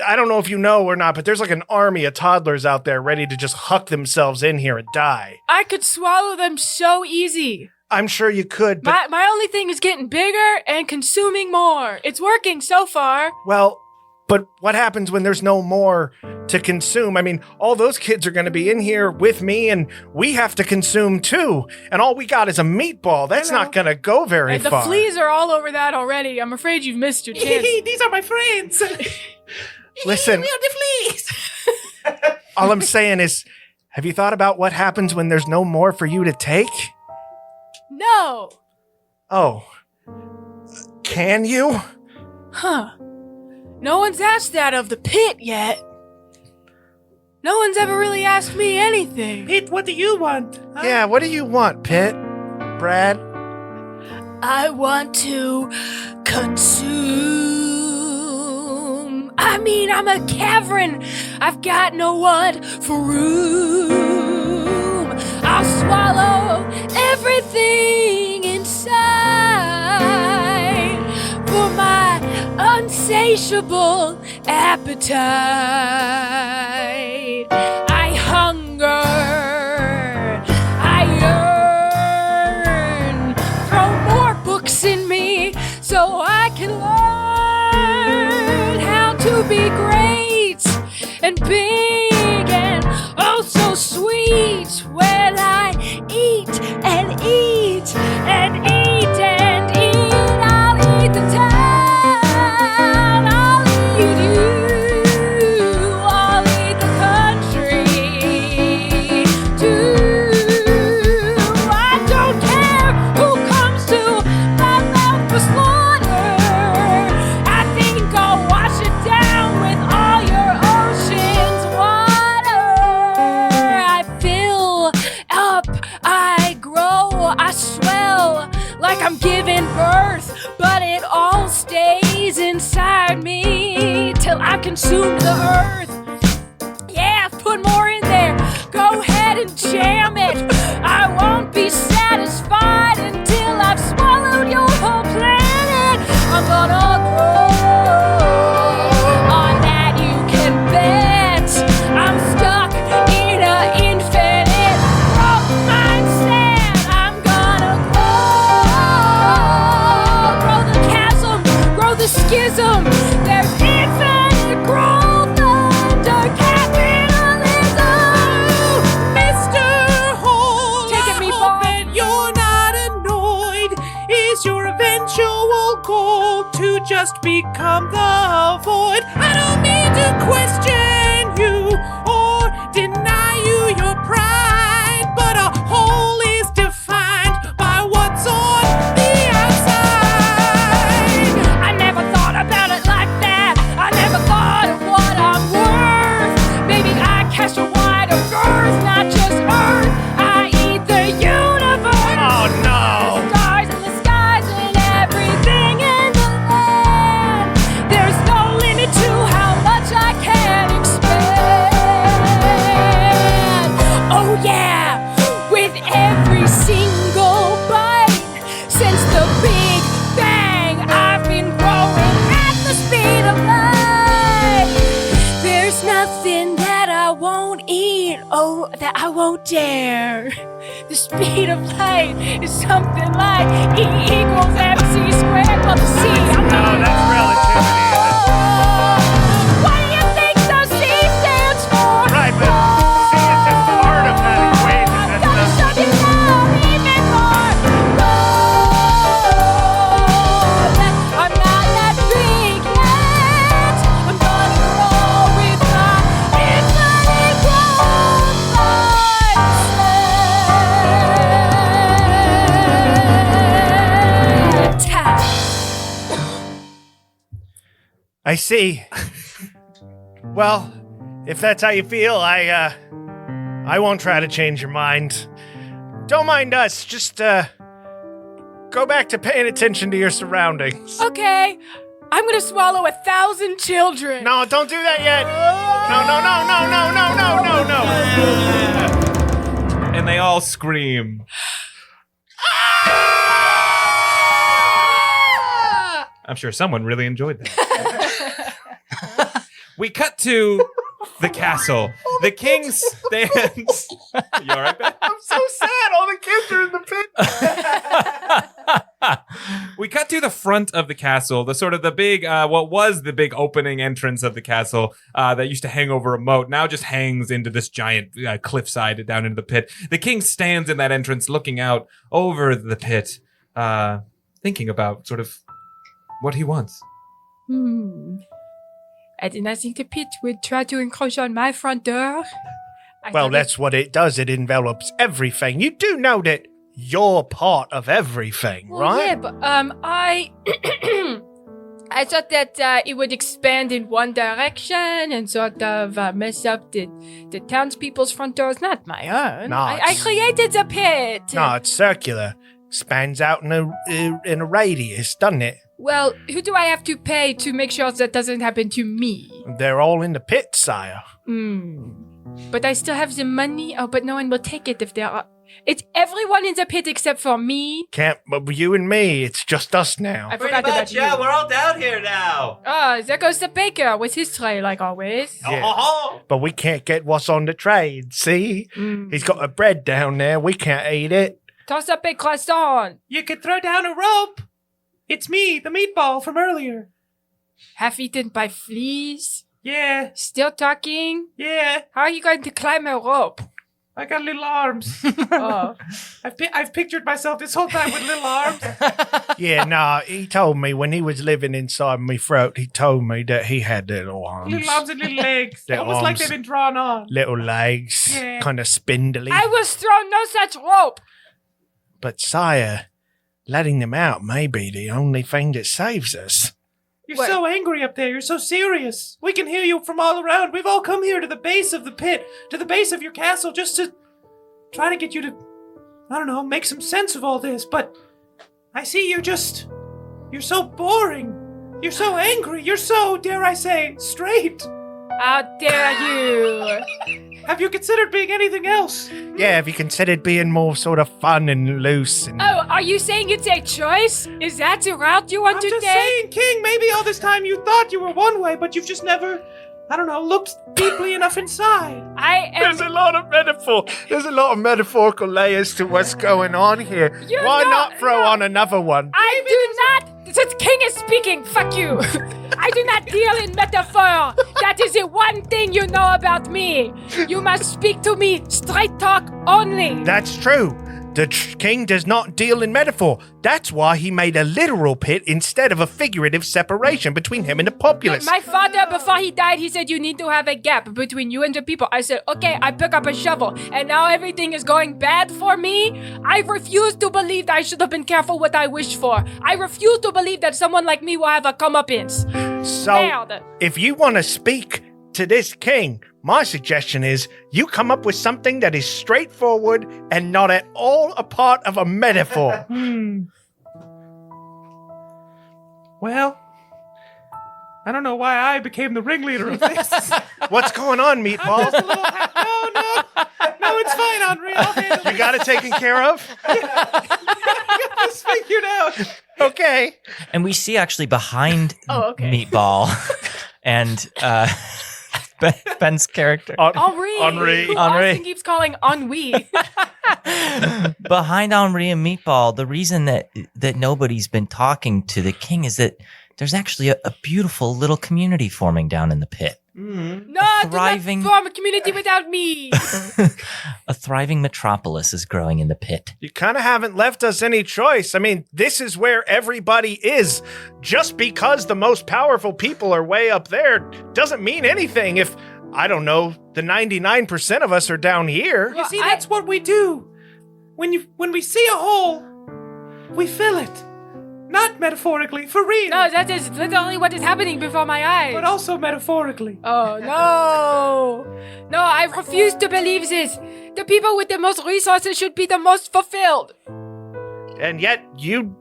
I don't know if you know or not, but there's like an army of toddlers out there ready to just huck themselves in here and die. I could swallow them so easy. I'm sure you could, but My only thing is getting bigger and consuming more. It's working so far. well, but what happens when there's no more to consume? I mean, all those kids are going to be in here with me, and we have to consume too. And all we got is a meatball. That's not going to go very And the far. fleas are all over that already. I'm afraid you've missed your chance. These are my friends. Listen, We are the fleas. all I'm saying is, have you thought about what happens when there's no more for you to take? No. Oh, can you? Huh. No one's asked that of the pit yet. No one's ever really asked me anything. Pete, what do you want? Huh? Yeah, what do you want, Pitt? Brad? I want to consume. I mean, I'm a cavern. I've got no one for room. I'll swallow everything inside for my insatiable appetite. I hunger. I yearn. Throw more books in me so I can learn how to be great. consumed the earth. Yeah, put more in there. Go ahead and jam it. I won't be satisfied until I've swallowed your whole planet. I'm gonna grow. On that you can bet. I'm stuck in an infinite growth mindset. I'm gonna grow the chasm, grow the schism. There's infinite growth under capitalism. Mr. Hole, Take it, I meatball. hope that you're not annoyed. Is your eventual goal to just become the void? I don't mean to question you or deny you your pride, but a hole is defined by what's on the outside. I never thought about it like that. I never thought of what I'm worth. Maybe I cast a wider berth, not just Earth. I eat the universe. Oh, no. The stars and the skies and everything in the land. There's no limit to how much I can expand. Oh yeah, with every single bite since the Big Bang, I've been growing at the speed of light. There's nothing that I won't eat, oh, that I won't dare. The speed of light is something like E equals MC squared plus C. I'm No, that's relativity. What do you think the C stands for? Right, but C is just part of that equation. I'm That's gonna not- shove you down even more. I'm not that big yet. I'm gonna roll with my infinite growth mindset. I see. Well, if that's how you feel, I won't try to change your mind. Don't mind us. Just go back to paying attention to your surroundings. Okay, I'm gonna swallow 1,000 children. No, don't do that yet. No. And they all scream. I'm sure someone really enjoyed that. We cut to the castle. The king stands. You all right, Ben? I'm so sad. All the kids are in the pit. We cut to the front of the castle, the sort of the big, what was the big opening entrance of the castle that used to hang over a moat, now just hangs into this giant cliffside down into the pit. The king stands in that entrance looking out over the pit, thinking about sort of what he wants. I did not think the pit would try to encroach on my front door. Well, that's what it does. It envelops everything. You do know that you're part of everything, right? Yeah, but I I thought that it would expand in one direction and sort of mess up the townspeople's front doors, not my own. No, I it's- created the pit. No, it's circular. Expands out in a radius, doesn't it? Well, who do I have to pay to make sure that doesn't happen to me? They're all in the pit, sire. But I still have the money. Oh, but no one will take it if there are. It's everyone in the pit except for me. Can't, but you and me, it's just us now. I forgot about you. we're all down here now. Oh, there goes the baker with his tray, like always. Yeah. But we can't get what's on the trade, see? He's got a bread down there. We can't eat it. Toss up a croissant. You could throw down a rope. It's me, the meatball from earlier. Half eaten by fleas. Yeah, Still talking. yeah. How are you going to climb a rope? I got little arms. Oh. I've pictured myself this whole time with little arms. Yeah, nah, he told me when he was living inside my throat, he told me that he had little arms. Little arms and little legs. Little Almost like arms. they've been drawn on. Little legs, Yeah. kind of spindly. I was thrown no such rope. But, sire, letting them out may be the only thing that saves us. You're What? so angry up there. You're so serious. We can hear you from all around. We've all come here to the base of the pit, to the base of your castle, just to try to get you to, I don't know, make some sense of all this. But I see you're so boring. You're so angry. You're so, dare I say, straight. How dare you? Have you considered being anything else? Yeah, have you considered being more sort of fun and loose? And Oh, are you saying it's a choice? Is that the route you want I'm to just take? saying, King, maybe all this time you thought you were one way, but you've just never, I don't know, looked deeply enough inside. I am. there's a lot of metaphor. There's a lot of metaphorical layers to what's going on here. You're Why not- not throw on another one? I do not. The king is speaking. Fuck you. I do not deal in metaphor. That is the one thing you know about me. You must speak to me straight talk only. That's true. The king does not deal in metaphor. That's why he made a literal pit instead of a figurative separation between him and the populace. My father, before he died, he said you need to have a gap between you and the people. I said, okay, I pick up a shovel, and now everything is going bad for me. I refuse to believe that I should have been careful what I wished for. I refuse to believe that someone like me will have a comeuppance. So, Failed. if you want to speak to this king, my suggestion is you come up with something that is straightforward and not at all a part of a metaphor. Well, I don't know why I became the ringleader of this. What's going on, I'm Meatball? just a little no, it's fine, Henri. I'll handle You got it taken care of? this figured out. Okay. And we see actually behind Oh, okay. Meatball and Ben's character. Henri. Henri. Who Henri. Austin keeps calling ennui. Behind Henri and Meatball, the reason that nobody's been talking to the king is that there's actually a beautiful little community forming down in the pit. No, thriving- do not form a community without me. A thriving metropolis is growing in the pit. You kind of haven't left us any choice. I mean, this is where everybody is. Just because the most powerful people are way up there doesn't mean anything if, I don't know, the 99% of us are down here. You see, that's what we do. When we see a hole, we fill it. Not metaphorically, for real. No, that is literally what is happening before my eyes. But also metaphorically. Oh, no. No, I refuse to believe this. The people with the most resources should be the most fulfilled. And yet, you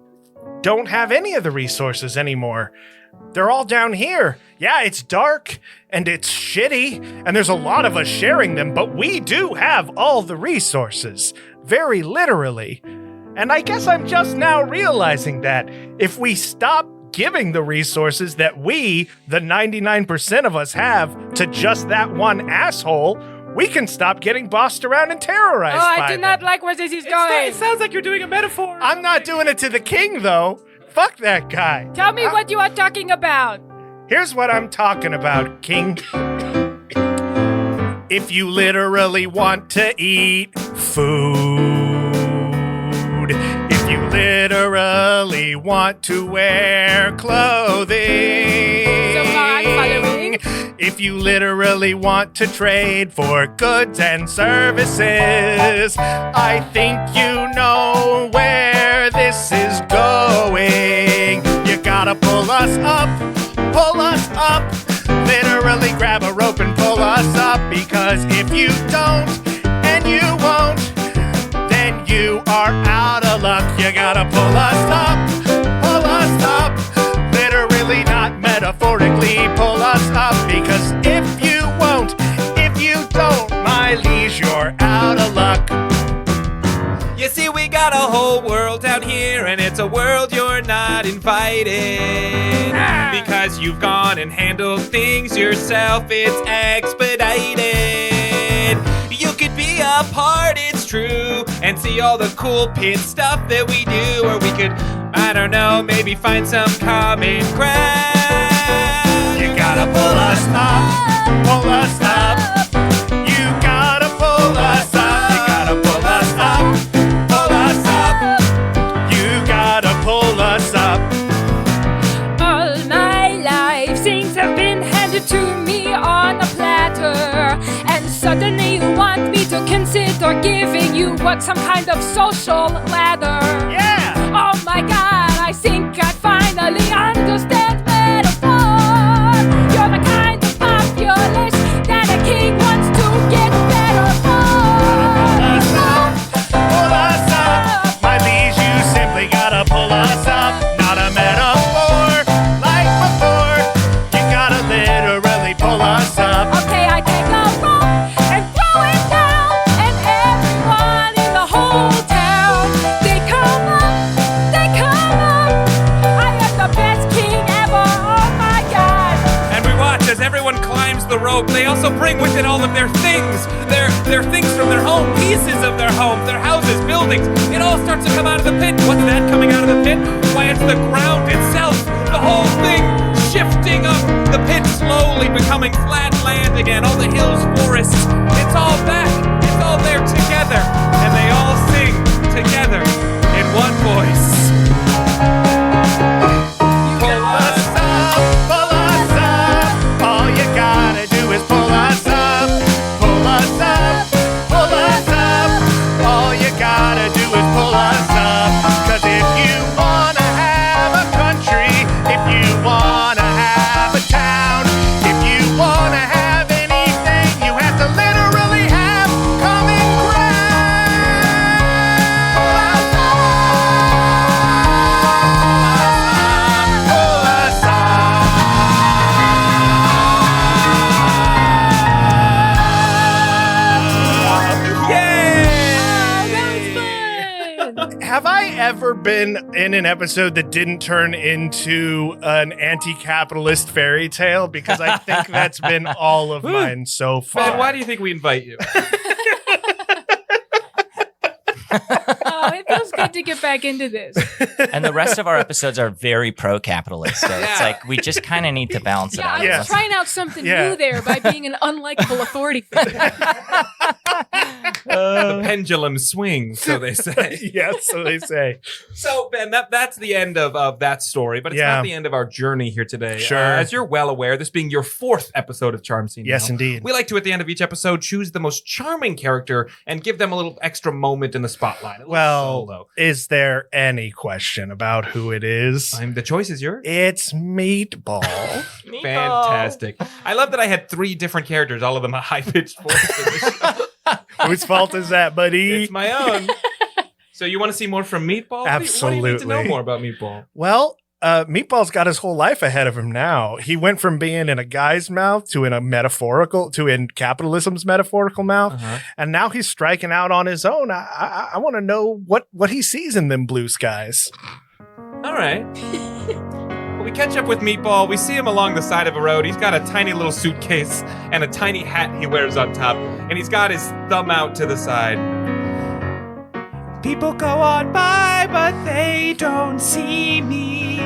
don't have any of the resources anymore. They're all down here. Yeah, it's dark and it's shitty, and there's a lot of us sharing them, but we do have all the resources. Very literally. And I guess I'm just now realizing that if we stop giving the resources that we, the 99% of us, have to just that one asshole, we can stop getting bossed around and terrorized Oh, by I do them. not like where this is going. It sounds like you're doing a metaphor. I'm not doing it to the king, though. Fuck that guy. Tell me what you are talking about. Here's what I'm talking about, king. If you literally want to eat food, if you literally want to wear clothing, So far I'm following. if you literally want to trade for goods and services, I think you know where this is going. You gotta pull us up, literally grab a rope and pull us up, because if you don't and you won't, then you are out of luck. You gotta pull us up, literally not metaphorically pull us up, because if you won't, if you don't, my liege, you're out of luck. You see, we got a whole world down here, and it's a world you're not invited. Because you've gone and handled things yourself, it's expedited. You could be a part, it's true, and see all the cool pit stuff that we do. Or we could, I don't know, maybe find some common ground. You gotta pull us up, pull us up. You gotta pull us up, you gotta pull us up, pull us up. You gotta pull us up. All my life, things have been handed to me on a platter. And suddenly you want me to consider giving you what, some kind of social ladder. Yeah! Oh my god, I think I finally understand metaphor. You're the kind of populace that a king wants to get better Pull us up, my liege, you simply gotta pull us up. Not a metaphor, like all of their things, their things from their home, pieces of their homes, their houses, buildings. It all starts to come out of the pit. What's that coming out of the pit? Why, it's the ground itself. The whole thing shifting up, the pit slowly becoming flat land again. All the hills, forests, it's all back. It's all there together. And they all sing together in one voice. Pull us up. All you gotta do is pull us up. Pull us up. Pull us up. All you gotta do is pull us up. 'Cause if you wanna have a country, if you wanna have a town, if you wanna have anything, you have to literally have common ground. Pull us up. Pull us up. Have I ever been in an episode that didn't turn into an anti-capitalist fairy tale? Because I think that's been all of mine so far. Ben, why do you think we invite you? Oh, it feels good to get back into this. And the rest of our episodes are very pro-capitalist. So it's Yeah. like we just kind of need to balance it Yeah, out. I was trying out something new there by being an unlikable authority figure. The pendulum swings, so they say. Yes, so they say. So, Ben, that's the end of that story, but it's Yeah. not the end of our journey here today. Sure. As you're well aware, this being your 4th episode of Charm Scene Yes, Now, indeed. we like to, at the end of each episode, choose the most charming character and give them a little extra moment in the spotlight. A little Well, solo. is there any question about who it is? The choice is yours. It's Meatball. Fantastic. I love that I had 3 different characters, all of them a high-pitched voice. Whose fault is that, buddy? It's my own. So you want to see more from Meatball? What do you need to know Absolutely. more about Meatball? Well, Meatball's got his whole life ahead of him now. He went from being in a guy's mouth to in capitalism's metaphorical mouth, Uh-huh. and now he's striking out on his own. I want to know what he sees in them blue skies. All right. Well, we catch up with Meatball. We see him along the side of a road. He's got a tiny little suitcase and a tiny hat he wears on top, and he's got his thumb out to the side. People go on by, but they don't see me.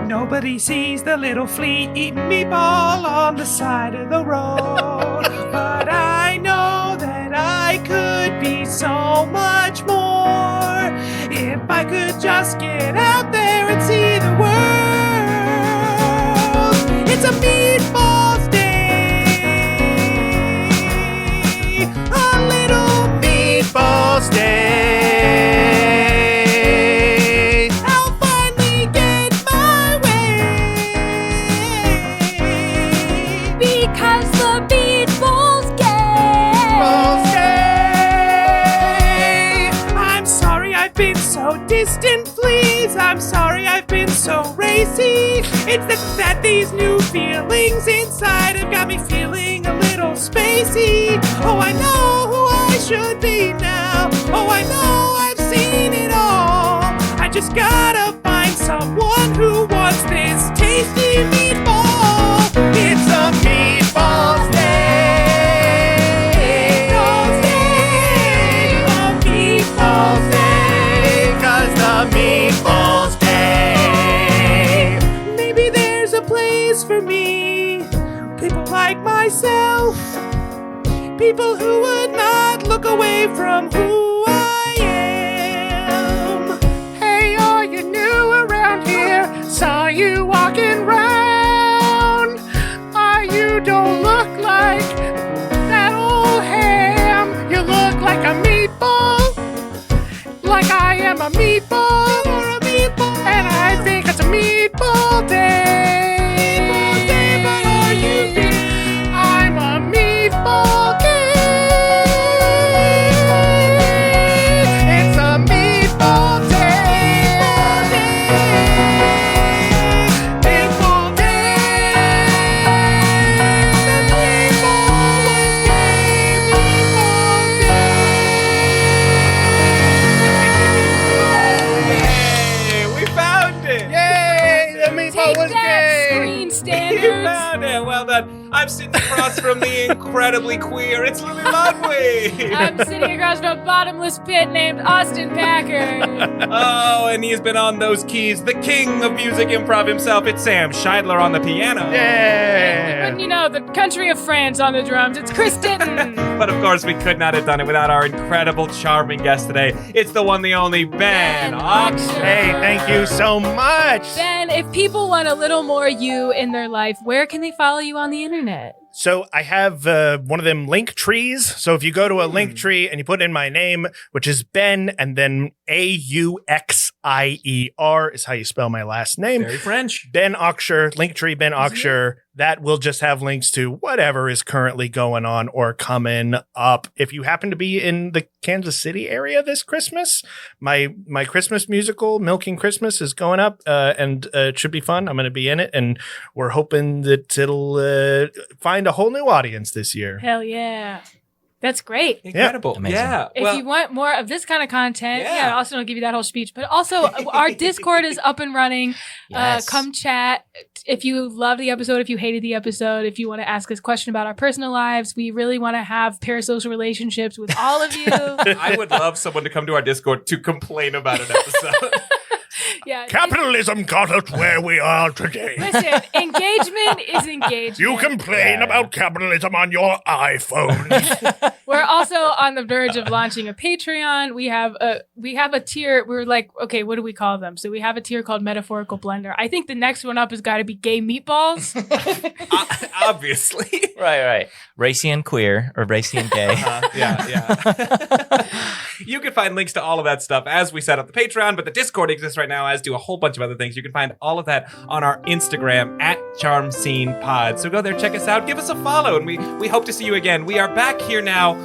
Nobody sees the little flea eating meatball on the side of the road. But I know that I could be so much more if I could just get out there and see the world. It's a meatballs day, a little meatballs day. I'll finally get my way Because the meatball's Meatballs gay. day. I'm sorry I've been so distant, please. I'm sorry I've been so racy. It's that these new feelings inside have got me feeling a little spacey. Oh, I know who I should be now. Oh, I know I've seen it all. I just gotta find someone who wants this tasty meatball. It's a meatballs day. Meatballs day. A meatballs day. 'Cause the Meatballs day. Maybe there's a place for me. People like myself. People who would not look away from who I am. Hey, are you new around here? Saw you walking round. You don't look like that old ham. You look like a meatball. Like I am a meatball. You're a meatball. And I think it's a meatball day. Meatball day, but are you kidding? I'm a meatball king. It's a meatball day. Meatball day. Meatball day. The meatball day. Meatball day. I'm sitting across from the incredibly queer. It's Lily Ludwig. I'm sitting across from a bottomless pit named Austin Packer. Oh, and he's been on those keys. The king of music improv himself. It's Sam Scheidler on the piano. Yeah. And you know, the country of France on the drums. It's Chris Ditton. But of course, we could not have done it without our incredible, charming guest today. It's the one, the only Ben Auxier. Hey, thank you so much. Ben, if people want a little more you in their life, where can they follow you on the internet? So I have one of them link trees. So if you go to a link tree and you put in my name, which is Ben, and then Auxier is how you spell my last name. Very French. Ben Auxier, Linktree Ben Auxier. That will just have links to whatever is currently going on or coming up. If you happen to be in the Kansas City area this Christmas, my Christmas musical, Milking Christmas, is going up, and it should be fun. I'm going to be in it, and we're hoping that it'll find a whole new audience this year. Hell yeah. That's great. Incredible. Amazing. Yeah. If you want more of this kind of content, Yeah. Austin will give you that whole speech. But also, our Discord is up and running. Yes. Come chat. If you loved the episode, if you hated the episode, if you want to ask us a question about our personal lives, we really want to have parasocial relationships with all of you. I would love someone to come to our Discord to complain about an episode. Yeah. Capitalism got us where we are today. Listen, engagement is engagement. You complain about capitalism on your iPhone. We're also on the verge of launching a Patreon. We have a tier. We're like, okay, what do we call them? So we have a tier called Metaphorical Blender. I think the next one up has got to be Gay Meatballs. Obviously. Right. Racy and queer or racy and gay. Yeah. You can find links to all of that stuff as we set up the Patreon, but the Discord exists right now, as do a whole bunch of other things. You can find all of that on our Instagram at CharmScenePod. So go there, check us out, give us a follow, and we hope to see you again. We are back here now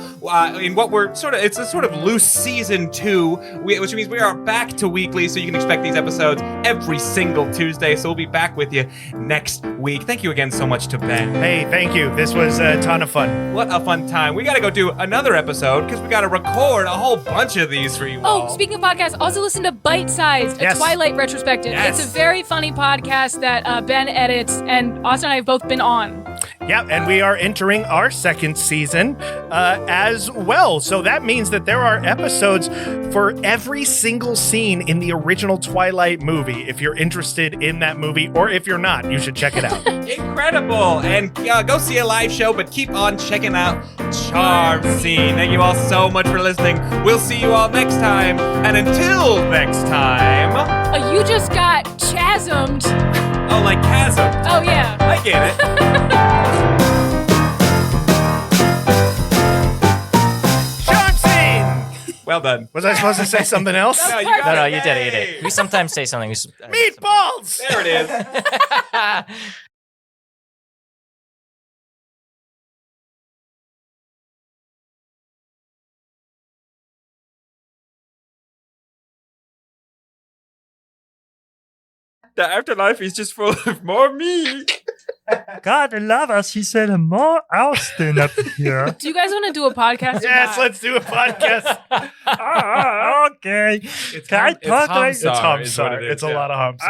in what we're it's a sort of loose season 2, which means we are back to weekly, so you can expect these episodes every single Tuesday. So we'll be back with you next week. Thank you again so much to Ben. Hey, thank you. This was a ton of fun. What a fun time. We got to go do another episode because we got to record a whole bunch of these for you all. Oh, speaking of podcasts, also listen to Bite Sized, a Yes. Twilight retrospective. Yes. It's a very funny podcast that Ben edits, and Austin and I have both been on. Yeah, and we are entering our second season as well. So that means that there are episodes for every single scene in the original Twilight movie. If you're interested in that movie, or if you're not, you should check it out. Incredible. And go see a live show, but keep on checking out Charm Scene. Thank you all so much for listening. We'll see you all next time. And until next time. You just got chasmed. Oh, like chasm. Oh, yeah. I get it. Charm scene! Well done. Was I supposed to say something else? No, you got No, it. you did it. You Yay. did it. We sometimes say something. Meatballs! There it is. The afterlife is just full of more me. God love us, he said, more Austin up here. Do you guys want to do a podcast? or Yes, not? let's do a podcast. Okay. It's Can I talk like It's Hamsar. It's a lot of Hamsar.